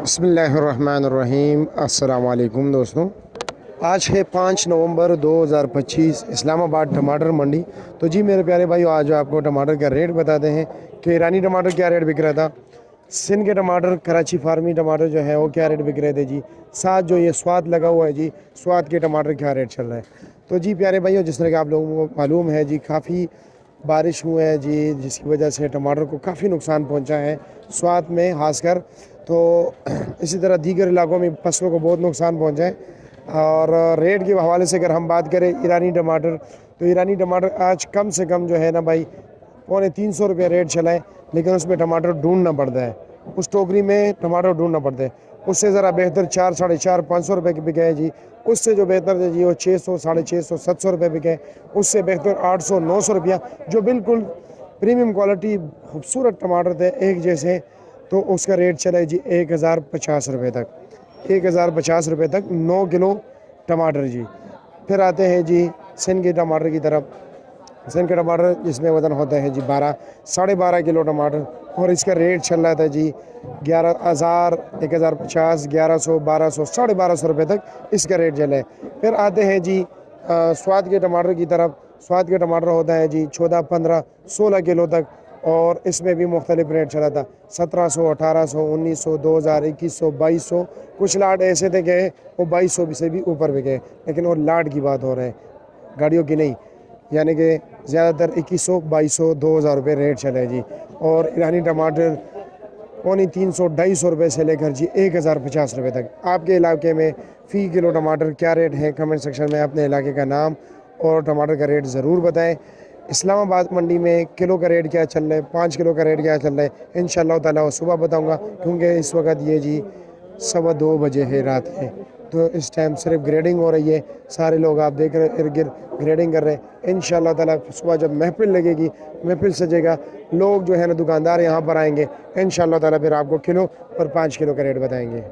बिस्मिल्लाहिर्रहमानिर्रहीम। अस्सलाम वालेकुम दोस्तों, आज है 5 नवंबर 2025, इस्लामाबाद टमाटर मंडी। तो जी मेरे प्यारे भाई, आज आपको टमाटर का रेट बताते हैं कि ईरानी टमाटर क्या रेट बिक रहा था, सिंध के टमाटर, कराची फार्मी टमाटर जो है वो क्या रेट बिक रहे थे जी, साथ जो ये स्वाद लगा हुआ है जी, स्वाद के टमाटर क्या रेट चल रहा है। तो जी प्यारे भाइयों, जिस तरह कि आप लोगों को मालूम है जी, काफ़ी बारिश हुई है जी, जिसकी वजह से टमाटर को काफ़ी नुकसान पहुंचा है, स्वाद में खासकर। तो इसी तरह दीगर इलाकों में फसलों को बहुत नुकसान पहुंचा है। और रेट के हवाले से अगर हम बात करें ईरानी टमाटर, तो ईरानी टमाटर आज कम से कम जो है ना भाई 350 रेट चला है, लेकिन उसमें टमाटर ढूंढना पड़ता है, उस टोकरी में टमाटर ढूंढना पड़ता है। उससे ज़रा बेहतर 4, 450, 500 रुपये के बिके हैं जी। उससे जो बेहतर है जी वो 600, 650, 700 रुपये बिके हैं। उससे बेहतर 800, 900 रुपया, जो बिल्कुल प्रीमियम क्वालिटी खूबसूरत टमाटर थे एक जैसे, तो उसका रेट चला है जी 1050 रुपये तक, 1050 रुपये तक 9 किलो टमाटर जी। फिर आते हैं जी सिंध के टमाटर की तरफ। सिंध के टमाटर जिसमें वज़न होता है जी 12, 12.5 किलो टमाटर, और इसका रेट चल रहा था जी 11,000, 1050, 1100, 1200, 1250 रुपये तक इसका रेट चला है। फिर आते हैं जी स्वाद के टमाटर की तरफ। स्वाद के टमाटर होता है जी 14, 15, 16 किलो तक, और इसमें भी मुख्तलिफ रेट चला था, 1700, 1800, 1900, 2000, 2100, 2200। कुछ लाट ऐसे थे कि वो 2200 से भी ऊपर भी गए, लेकिन वो लाट की बात हो रहा है, गाड़ियों की नहीं, यानी कि ज़्यादातर 2100, 2200, 2000 रुपये रेट चले जी। और ईरानी टमाटर 350, 250 रुपये से लेकर जी 1050 रुपये तक। आपके इलाके में फ़ी किलो टमाटर क्या रेट है, कमेंट सेक्शन में अपने इलाके का नाम और टमाटर का रेट ज़रूर बताएं। इस्लामाबाद मंडी में किलो का रेट क्या चल रहा है, 5 किलो का रेट क्या चल रहा है, इंशाअल्लाह ताला सुबह बताऊंगा, क्योंकि इस वक्त ये जी 2:15 बजे है, रात है। तो इस टाइम सिर्फ ग्रेडिंग हो रही है, सारे लोग आप देख रहे इर्द गिर्द ग्रेडिंग कर रहे हैं। इंशाअल्लाह ताला सुबह जब महफिल लगेगी, महफिल सजेगा, लोग जो है ना दुकानदार यहाँ पर आएंगे, इंशाअल्लाह ताला फिर आपको किलो और 5 किलो का रेट बताएंगे।